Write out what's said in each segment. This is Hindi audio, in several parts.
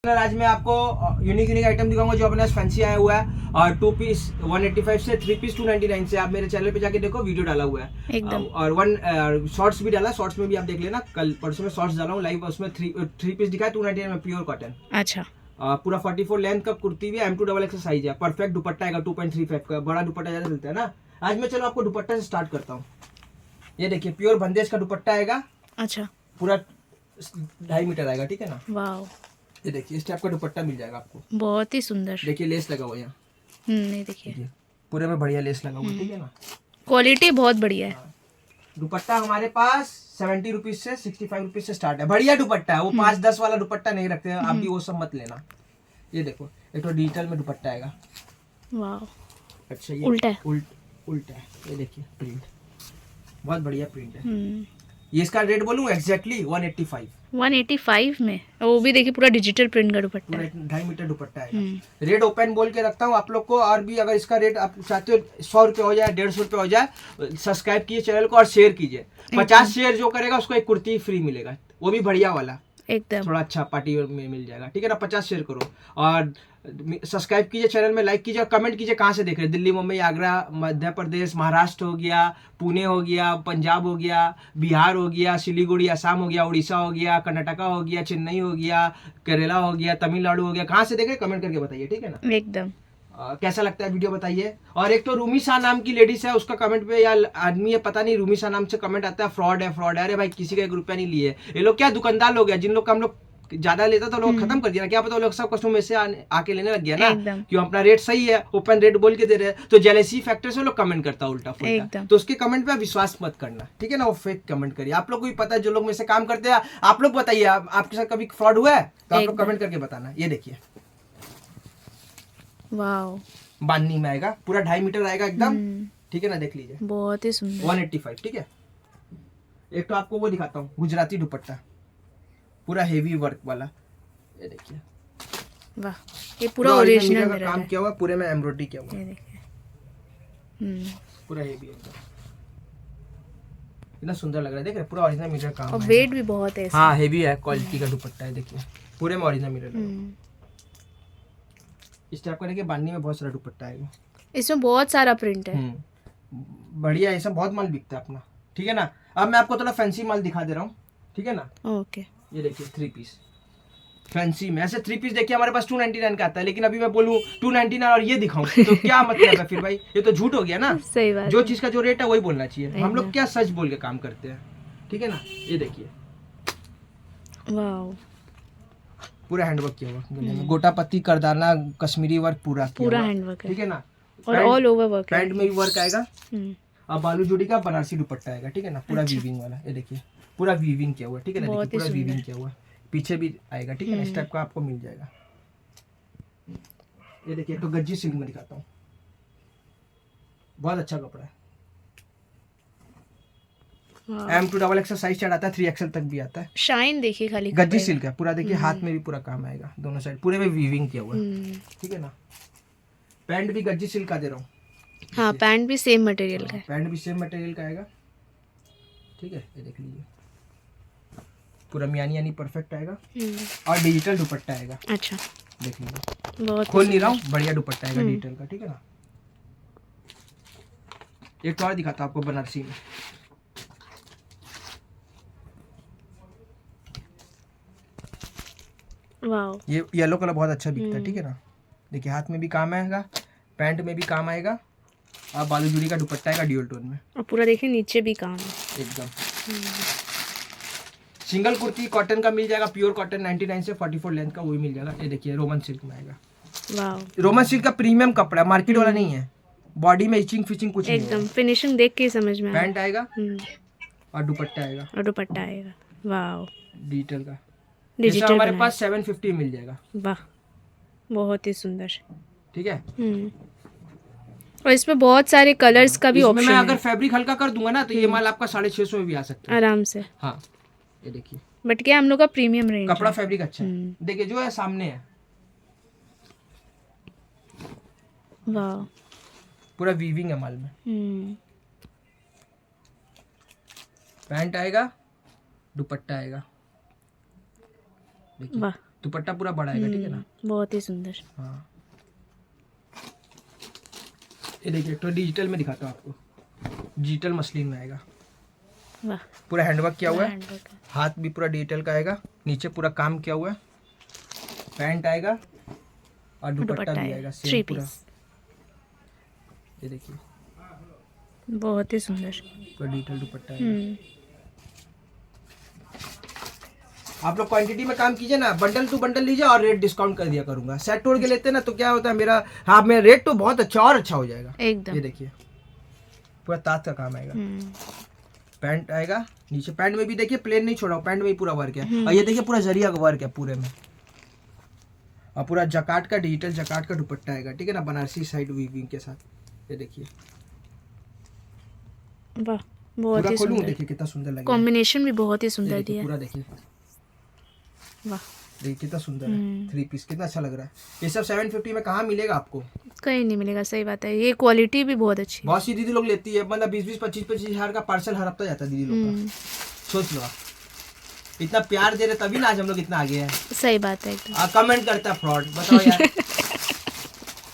आज मैं आपको यूनिक आइटम दिखाऊंगा जो अपने पास फैंसी आया हुआ है और 2 पीस 185 से 3 पीस 299 से। आप मेरे चैनल पे जाके देखो, वीडियो डाला हुआ है एकदम। और वन शॉर्ट्स भी डाला, शॉर्ट्स में भी आप देख लेना। कल परसों में शॉर्ट्स डाला हूँ लाइव, उसमें 3 पीस दिखा है 299 में, प्योर कॉटन। अच्छा, पूरा 44 लेंथ का कुर्ती भी M2 डबल एक्स साइज है, परफेक्ट दुपट्टा आएगा 2.35 का, बड़ा दुपट्टा ज्यादा चलता है ना। आज मैं चलो आपको दुपट्टा से स्टार्ट करता हूँ। ये देखिए प्योर बंदेज का दुपट्टा आएगा, अच्छा, पूरा 2.5 मीटर आएगा, ठीक है ना। वाह, ये देखिए इस टाइप का दुपट्टा मिल जाएगा आपको, बहुत ही सुंदर। देखिए लेस लगा हुआ है यहाँ, नहीं देखिए, देखिए पूरे में बढ़िया लेस लगा हुआ है, ठीक है ना। क्वालिटी बहुत बढ़िया है। हाँ। दुपट्टा हमारे पास 70 रुपीज से 65 रुपीज से स्टार्ट है, बढ़िया दुपट्टा है। वो 5-10 वाला दुपट्टा नहीं रखते हैं, आप भी वो सब मत लेना। ये देखो एक तो डिजिटल में दुपट्टा आएगा, वाह, अच्छा ये उल्टा है। उल्टा है, ये देखिए प्रिंट बहुत बढ़िया प्रिंट है। हम्म, ये इसका रेट बोलूँ एग्जैक्टली 185, 185 में, वो भी देखिए पूरा डिजिटल प्रिंट का दुपट्टा पूरा है। 2.5 मीटर दुपट्टा है। हम्म, रेट ओपन बोल के रखता हूँ आप लोग को, और भी अगर इसका रेट आप चाहते हो 100 रुपये हो जाए, 150 रुपये हो जाए, सब्सक्राइब कीजिए चैनल को और शेयर कीजिए। 50 शेयर जो करेगा उसको एक कुर्ती फ्री मिलेगा, वो भी बढ़िया वाला, एकदम। थोड़ा अच्छा पार्टी में मिल जाएगा, ठीक है ना। 50 शेयर करो और सब्सक्राइब कीजिए चैनल में, लाइक कीजिए और कमेंट कीजिए कहाँ से देख रहे हैं। दिल्ली, मुंबई, आगरा, मध्य प्रदेश, महाराष्ट्र हो गया, पुणे हो गया, पंजाब हो गया, बिहार हो गया, सिलीगुड़ी असम हो गया, उड़ीसा हो गया, कर्नाटका हो गया, चेन्नई हो गया, केरला हो गया, तमिलनाडु हो गया, कहाँ से देख रहे हैं कमेंट करके बताइए, ठीक है ना। एकदम। कैसा लगता है वीडियो बताइए। और एक तो रूमी शाह नाम की लेडीज है, उसका कमेंट पे या आदमी है पता नहीं, रूमी शाह नाम से कमेंट आता है फ्रॉड है फ्रॉड है। अरे भाई किसी का 1 रुपया नहीं लिए, ये लोग क्या दुकानदार लोग हैं, जिन लोग का हम लोग ज्यादा लेता था लोग खत्म कर दिया ना, क्या पता वो लोग सब कस्टमर में से आके लेने लग गया ना, एकदम। क्यों अपना रेट सही है, ओपन रेट बोल के दे रहे हैं, तो जेलेसी फैक्टर से लोग कमेंट करता है उल्टा फुल्टा, एकदम। तो उसके कमेंट पे विश्वास मत करना, ठीक है ना। वो फेक कमेंट करिए, आप लोग को भी पता है जो लोग में से काम करते हैं। आप लोग बताइए आपके साथ कभी फ्रॉड हुआ है तो आप लोग एकदम। कमेंट करके बताना। ये देखिए वाह, बांधनी में आएगा, पूरा 2.5 मीटर आएगा एकदम, हम्म, ठीक है ना। देख लीजिए बहुत ही सुंदर। 185, ठीक है। एक तो आपको वो दिखाता हूँ गुजराती दुपट्टा, पूरा हेवी वर्क वाला, ये देखिए वाह, ये पूरा original ओरिजिनल मिरर का मिरर काम है। किया हुआ, पूरे में एम्ब्रॉयडरी किया हुआ, ये देखिए, हम्म, पूरा हेवी एकदम, इतना सुंदर लग रहा है, देख रहे हैं? पूरा ओरिजिनल मिरर काम और है। वेट भी बहुत है इसका। हाँ हेवी है, क्वालिटी का दुपट्टा है, देखिए पूरे में ओरिजिनल मिरर लगा। हम्म, इस टाइप का देखिए बांधनी में बहुत सारा दुपट्टा आएगा। इसमें बहुत सारा प्रिंट है। बढ़िया, ऐसा बहुत माल बिकता है अपना, ठीक है ना। अब मैं आपको थोड़ा फैंसी माल दिखा दे रहा हूँ, ठीक है ना। ओके, ये देखिए 3 पीस फैंसी में, ऐसे 3 पीस देखिए हमारे पास 299 का आता है, लेकिन अभी मैं बोलूँ 299 और ये दिखाऊं तो क्या मतलब है फिर भाई, ये तो झूठ हो गया ना। सही बात जो है। चीज का जो रेट है वही बोलना चाहिए, हम लोग एकदम। क्या सच बोल के काम करते हैं, ठीक है ना। ये देखिए वाह, पूरा हैंडवर्क किया हुआ गले में, गोटा पत्ती, करदाना, कश्मीरी वर्क पूरा किया पूरा हुआ, हैंडवर्क है ठीक है ना। और ऑल ओवर वर्क है। पैंट में भी वर्क आएगा, हम्म, और बालू जोड़ी का बनारसी दुपट्टा आएगा, ठीक है ना, पूरा अच्छा। वीविंग वाला। ये देखिए पूरा वीविंग किया हुआ है, ठीक है ना, देखिए बहुत ही पूरा सुंदर। वीविंग किया हुआ है, पीछे भी आएगा, ठीक है ना। इस टाइप का आपको मिल जाएगा। ये देखिए तो गज्जी सिल्क में दिखाता हूँ, बहुत अच्छा कपड़ा है। वाह, M2 डबल एक्सल साइज चढ़ाता है, 3XL तक भी आता है। शाइन देखिए खाली गज्जी कपड़े सिल्क है पूरा, देखिए हाथ में भी पूरा काम आएगा, दोनों साइड पूरे में वीविंग किया हुआ है, में। ठीक है ना। पैंट भी गज्जी सिल्क का दे रहा हूँ, हाँ, पैंट भी सेम मटेरियल का है। पैंट भी सेम मटेरियल का आएगा, ठीक है। ये देख लीजिए पूरा मियानी यानी परफेक्ट आएगा, और डिजिटल दुपट्टा आएगा, अच्छा, देख लीजिए बहुत खोल नहीं रहा हूँ, बढ़िया दुपट्टा आएगा डिजिटल का, ठीक है ना। एक और दिखाता हूँ आपको बनारसी में, वाह, ये येलो कलर बहुत अच्छा बिकता है, ठीक है ना। देखिए हाथ में भी काम आएगा, पैंट में भी काम आएगा, और बालू जुड़ी का दुपट्टा आएगा ड्यूल टोन में, और पूरा देखिए नीचे भी काम है। एकदम। सिंगल कुर्ती कॉटन का मिल जाएगा, प्योर कॉटन 99 से 44 लेंथ का, वही मिल जाएगा। ये देखिए रोमन सिल्क में आएगा, वाह, रोमन सिल्क का प्रीमियम कपड़ा है, मार्केट वाला नहीं है, बॉडी में इचिंग फिचिंग कुछ नहीं एकदम होगा। फिनिशिंग देख के ही समझ में आया। पैंट आएगा और दुपट्टा आएगा और दुपट्टा आएगा, वाह, डिजिटल का, जैसा डिजिटल हमारे बनाया। पास 750 मिल जाएगा, वाह, बहुत ही सुंदर। ठीक है। और इसमें बहुत सारे कलर्स का भी इसमें ऑप्शन मैं है अगर फैब्रिक हल्का कर दूंगा ना तो ये माल आपका 650 में भी आ सकता है, आराम से। हाँ। ये देखिए बट क्या हम लोग का प्रीमियम रेंज कपड़ा है। फैब्रिक अच्छा है, देखिए जो है सामने है, वाह, पूरा वीविंग है माल में। पैंट आएगा, दुपट्टा आएगा, देखिए वाह, दुपट्टा पूरा बड़ा आएगा, ठीक है ना। बहुत ही सुंदर। हाँ ये देखिए, तो डिजिटल में दिखाता हूँ आपको, डिजिटल मसलिन में आएगा, वाह, पूरा हैंडवर्क किया हुआ है, हैंडवर्क है। हाथ भी पूरा डिजिटल का आएगा, नीचे पूरा काम किया हुआ है, पैंट आएगा और दुपट्टा भी आएगा थ्री सेम पूरा। पीस, ये देखिए बहुत ही सुंदर। पूरा डिजिटल दुपट्टा आएगा। आप लोग क्वांटिटी में काम कीजिए ना, बंडल टू बंडल लीजिए और रेट डिस्काउंट कर दिया करूंगा। सेट तोड़ के लेते हैं ना तो क्या होता है मेरा, हाँ मेरा रेट तो बहुत अच्छा और अच्छा हो जाएगा एकदम। ये देखिए पूरा ताज का काम आएगा। पैंट आएगा, नीचे पैंट में भी देखिए प्लेन नहीं छोड़ा, पैंट में भी पूरा वर्क है। और ये देखिए पूरा जरिया का वर्क है पूरे में, और पूरा जकार्ड का, डिजिटल जकार्ड का दुपट्टा आएगा, ठीक है ना, बनारसी साइड वीविंग के साथ। ये देखिए वाह, बहुत ही खोलूं, सुंदर। देखिए कितना सुंदर लगेगा, कॉम्बिनेशन भी बहुत ही सुंदर दिया। पूरा देखिए, वाह, देखिए कितना सुंदर है, 3 पीस कितना अच्छा लग रहा है। ये सब 750 में कहाँ मिलेगा आपको, कहीं नहीं मिलेगा, सही बात है। ये क्वालिटी भी बहुत अच्छी है। बहुत सी दीदी लोग लेती है, मतलब 20-20, 25-25 हजार का पार्सल हर हफ्ता जाता है दीदी लोग का। सोच लो आप, इतना प्यार दे रहे तभी ना आज हम लोग इतना आगे हैं। सही बात है एकदम। कमेंट करता है फ्रॉड, बताओ यार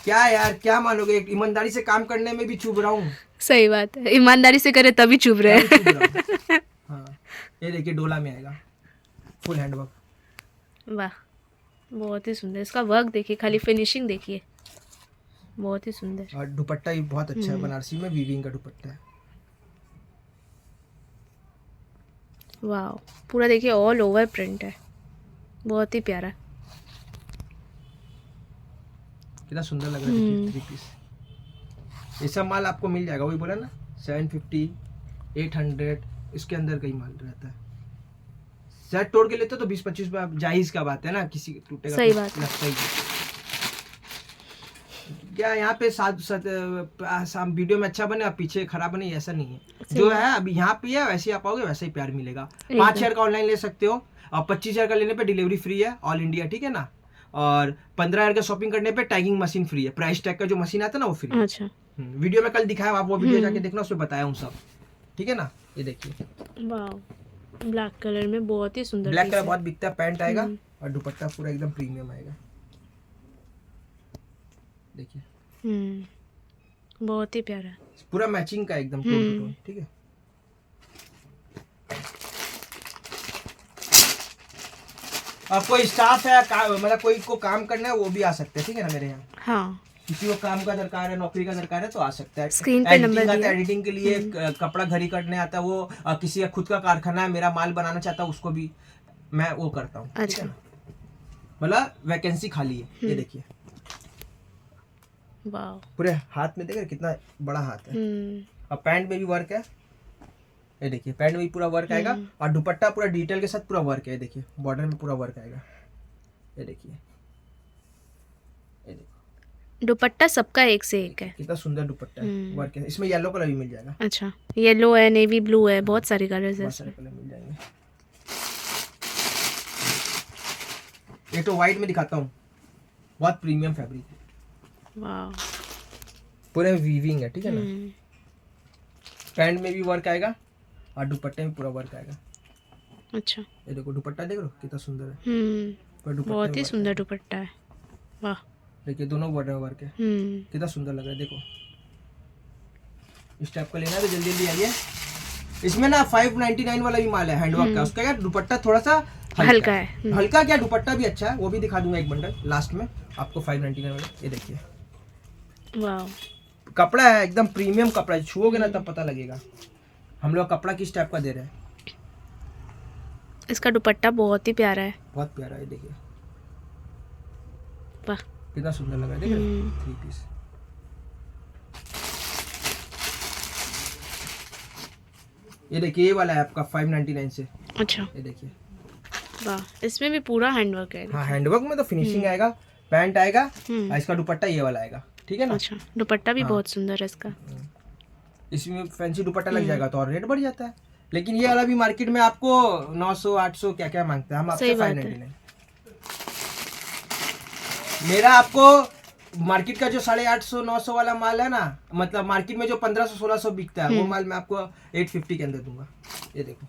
क्या यार, क्या मानोगे, ईमानदारी से काम करने में भी चुभ रहा हूँ। सही बात है, ईमानदारी से करे तभी चुभ रहे हैं। हाँ ये देखिए डोला में आएगा, फुल हैंडवर्क। वाह, बहुत ही सुंदर। इसका वर्क देखिए, खाली फिनिशिंग देखिए, बहुत ही सुंदर। और दुपट्टा भी बहुत अच्छा है, बनारसी में वीविंग का दुपट्टा है। वाह, पूरा देखिए ऑल ओवर प्रिंट है, बहुत ही प्यारा। कितना सुंदर लग रहा है देखिए, 3 पीस। ये सब माल आपको मिल जाएगा, वही बोला ना 750, 800 इसके अंदर का ही माल रहता है। सेट तोड़ के लेते तो 20-25 जायज का बात है ना, किसी टूटेगा सही तो बात है। लगता ही है। क्या यहाँ पे साथ वीडियो में अच्छा बने और पीछे खराब बने, ऐसा नहीं है। जो है अभी यहाँ पे है वैसे ही आप आओगे वैसे ही प्यार मिलेगा। 5,000 का ऑनलाइन ले सकते हो, और 25,000 का लेने पे डिलीवरी फ्री है ऑल इंडिया, ठीक है ना। और 15,000 का शॉपिंग करने पे टैगिंग मशीन फ्री है, प्राइस टैग का जो मशीन आता है ना वो फ्री है। अच्छा, वीडियो में कल दिखाया, आप वो वीडियो जाके देखना, उसमें बताया हूँ सब, ठीक है ना। ये देखिए वाह, ब्लैक कलर में बहुत ही सुंदर। ब्लैक कलर बहुत बिकता है। पैंट आएगा और दुपट्टा पूरा एकदम प्रीमियम आएगा, देखिए बहुत ही प्यारा। पूरा मैचिंग का एकदम टोन टू टोन, ठीक है। अब कोई स्टाफ है मतलब कोई को काम करना है वो भी आ सकते हैं, ठीक है ना मेरे यहाँ। हाँ, किसी को काम का दरकार है, नौकरी का दरकार है तो आ सकता है। स्क्रीन पे नंबर दिया है। एडिटिंग के लिए कपड़ा घड़ी करने आता है वो, किसी का खुद का कारखाना है, मेरा माल बनाना चाहता है उसको भी मैं वो करता हूँ, ठीक है ना। मतलब वैकेंसी खाली है। ये देखिए वाह, पूरे हाथ में, देखिए कितना बड़ा हाथ है। और पैंट में भी वर्क है, ये देखिए पैंट में भी पूरा वर्क आएगा, और दुपट्टा पूरा डिटेल के साथ पूरा वर्क है। देखिए बॉर्डर में पूरा वर्क आएगा, ये देखिए, ये देखो दुपट्टा सबका एक से एक है। कितना सुंदर दुपट्टा है, वर्क है। इसमें येलो कलर भी मिल जाएगा, अच्छा, येलो है, नेवी ब्लू है, बहुत सारे कलर्स है बहुत सारे इसमें। कलर मिल जाएंगे। ये तो व्हाइट में दिखाता हूँ, बहुत प्रीमियम फैब्रिक है, वाह, पूरे वीविंग है, ठीक है ना। पैंट में भी वर्क आएगा और दुपट्टे में पूरा वर्क आएगा। अच्छा, ये देखो दुपट्टा देख लो कितना सुंदर है, पर दुपट्टे बहुत में ही work सुंदर है। दुपट्टा है। वाह, देखिए दोनों बॉर्डर में वर्क है, कितना सुंदर लग रहा है। देखो इस टाइप का लेना है तो जल्दी जल्दी आइए। इसमें ना 599 वाला भी माल है हैंडवर्क का, उसका क्या दुपट्टा थोड़ा सा हल्का है। हल्का क्या, दुपट्टा भी अच्छा है, वो भी दिखा दूंगा एक बंडल लास्ट में आपको 599 वाला। ये देखिए वाह, कपड़ा है एकदम प्रीमियम कपड़ा है, छुओगे ना तब पता लगेगा हम लोग कपड़ा किस टाइप का दे रहे हैं। इसका दुपट्टा बहुत ही प्यारा है। बहुत प्यारा है, देखिए वाह, कितना सुंदर लग रहा है, देखिए 3 पीस। ये देखिए ये वाला है आपका 599 से। अच्छा, ये देखिए वाह, इसमें भी पूरा हैंडवर्क है। हाँ हैंडवर्क में तो फिनिशिंग आएगा, पैंट आएगा और इसका दुपट्टा ये वाला आएगा, ठीक है ना। अच्छा, दुपट्टा भी बहुत सुंदर है इसका। इसमें फैंसी दुपट्टा लग जाएगा तो और रेट बढ़ जाता है, लेकिन ये वाला भी मार्केट में आपको 900 800 क्या क्या मांगता है, हम आपसे 599। मेरा आपको मार्केट का जो 850 900 वाला माल है ना, मतलब मार्केट में जो 1500 1600 बिकता है वो माल मैं आपको 850 के अंदर दूंगा। ये देखो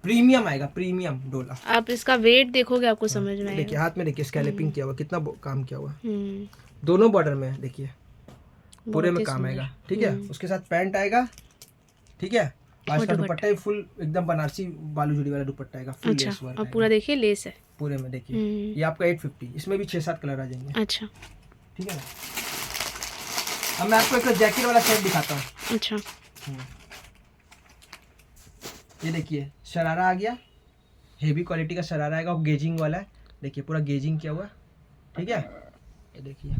प्रीमियम आएगा, प्रीमियम डोला। आप इसका वेट देखोगे आपको समझ में देखिए आएगा। हाथ में, देखिए स्कैल्पिंग किया हुआ, कितना काम किया हुआ है। हम्म, दोनों बॉर्डर में है, देखिए पूरे बहुत में ही काम सुंदर। आएगा, ठीक है। उसके साथ पैंट आएगा, ठीक है। और और इसका दुपट्टा। दुपट्टा भी फुल एकदम बनारसी बालू जुड़ी वाला दुपट्टा आएगा, फुल अच्छा, लेस वर्क और आएगा पूरा देखिए लेस है। पूरे में। देखिए हम्म, ये आपका 850, इसमें भी 6-7 कलर आ जाएंगे, अच्छा ठीक है ना। अब मैं आपको एक जैकेट वाला सेट दिखाता हूँ। अच्छा। ये देखिए शरारा आ गया, हेवी क्वालिटी का शरारा आएगा, और गेजिंग वाला है। देखिए पूरा गेजिंग किया हुआ है, ठीक है। ये देखिए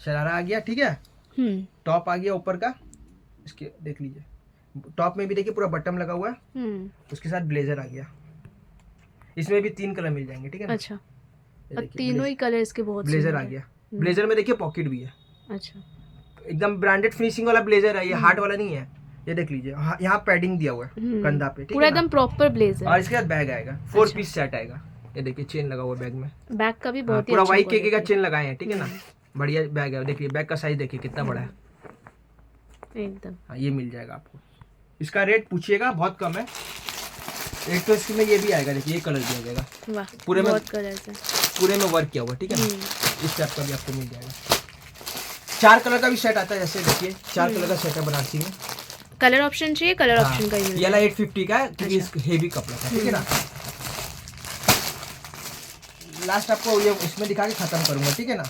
शरारा आ गया, ठीक है। टॉप आ गया ऊपर का, इसके देख लीजिए टॉप में भी देखिए पूरा बटन लगा हुआ है। उसके साथ ब्लेजर आ गया, इसमें भी 3 कलर मिल जाएंगे, ठीक है ना। अच्छा, ये और देखिए तीनों ही कलर इसके बहुत ब्लेजर सुंदर आ है। गया। ब्लेजर में देखिए पॉकेट भी है, अच्छा, एकदम ब्रांडेड फिनिशिंग वाला ब्लेजर है, ये हार्ड वाला नहीं है। ये देख लीजिए यहाँ पैडिंग दिया हुआ है कंधा पे, ठीक पूरा है ना। एकदम प्रॉपर ब्लेजर। और इसके साथ बैग आएगा, 4 अच्छा। पीस सेट आएगा। ये देखिए चेन लगा हुआ बैग में, बैग का भी बहुत ही पूरा अच्छा वाई के का quality चेन लगाए हैं, ठीक है ना। बढ़िया बैग है, देखिए बैग का साइज देखिए कितना बड़ा है। है एकदम। हाँ ये मिल जाएगा आपको। इसका रेट पूछिएगा, बहुत कम है। एक तो इसमें ये भी आएगा, देखिए ये कलर दिया जाएगा, वाह, पूरे में बहुत कलर्स है। पूरे में वर्क किया हुआ, ठीक है ना। इस टाइप का भी आपको मिल जाएगा। 4 कलर का भी सेट आता है, जैसे देखिए 4 कलर का सेट है बनारसी में। कलर ऑप्शन चाहिए, कलर ऑप्शन का ही ये वाला 850 का है, क्योंकि हेवी कपड़ा था, ठीक है ना। लास्ट आपको ये इसमें दिखा के खत्म करूंगा, ठीक है ना।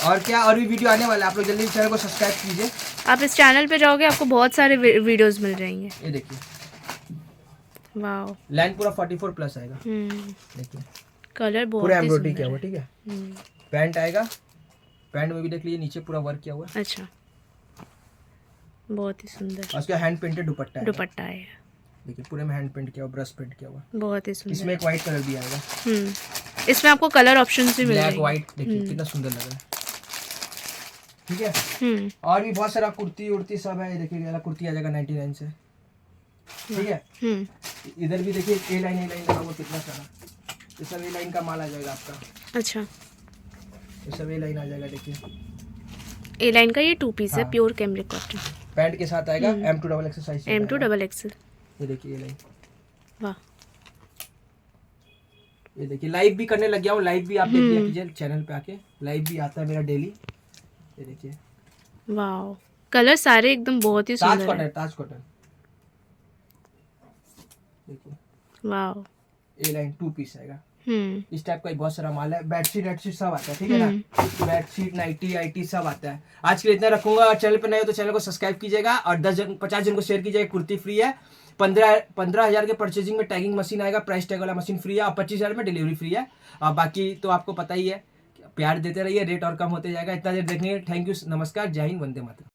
और क्या, और भी वीडियो आने वाला है, आप लोग जल्दी चैनल को सब्सक्राइब कीजिए। आप इस चैनल पे जाओगे आपको बहुत सारे वीडियोस मिल जाएंगे। ये देखिए वाह, लाइन पूरा 44 प्लस आएगा, देखिए कलर बहुत पूरा ही एम्ब्रॉयडरी सुंदर किया हुआ, है। ठीक है। पैंट आएगा, पैंट में भी देख लीजिए नीचे पूरा वर्क किया हुआ है। अच्छा, बहुत ही सुंदर। और उसका हैंड पेंटेड दुपट्टा है, दुपट्टा है, देखिए पूरे में हैंड पेंट किया हुआ, ब्रश पेंट किया हुआ। बहुत ही सुंदर। इसमें एक व्हाइट कलर भी आएगा, इसमें आपको कलर ऑप्शंस भी मिल ब्लैक जाएंगे। व्हाइट, देखिए कितना सुंदर लग रहा है, ठीक है। और भी बहुत सारा कुर्ती उर्ती सब है, ये देखिए ये वाला कुर्ती आ जाएगा 99 से, ठीक है। इधर भी देखिए ए लाइन लगा हुआ कितना सारा, ये सब ए लाइन का माल आ जाएगा आपका। अच्छा, ये सब ए लाइन आ जाएगा, देखिए ए लाइन का ये 2 पीस है, हाँ। प्योर कैमरिक कॉटन, पैंट के साथ आएगा, M2 double XL size, M2 double axle. ये देखिए ये लाइन। वाह, ये देखिए लाइव भी करने लग गया हूँ, लाइव भी आप देख लिया कीजिए चैनल पे आके, लाइव भी आता है मेरा डेली। ये देखिए वाह, कलर सारे एकदम बहुत ही ताज सुंदर कॉटन, है। ताज कॉटन, देखिए वाह, ए लाइन 2 पीस आएगा। हम्म, इस टाइप का ही बहुत सारा माल है, बेडशीट वेडशीट सब आता है, ठीक है ना। बेडशीट नाइटी आईटी सब आता है। आज के लिए इतना रखूंगा, और चैनल पे नए हो तो चैनल को सब्सक्राइब कीजिएगा, और 50 जन को शेयर कीजिएगा। कुर्ती फ्री है, 15,000 के परचेजिंग में टैगिंग मशीन आएगा, प्राइस टैग वाला मशीन फ्री है, और 25,000 में डिलीवरी फ्री है। और बाकी तो आपको पता ही है, प्यार देते रहिए, रेट और कम होते जाएगा। इतना देर देखने, थैंक यू, नमस्कार, जय हिंद, वंदे मातरम।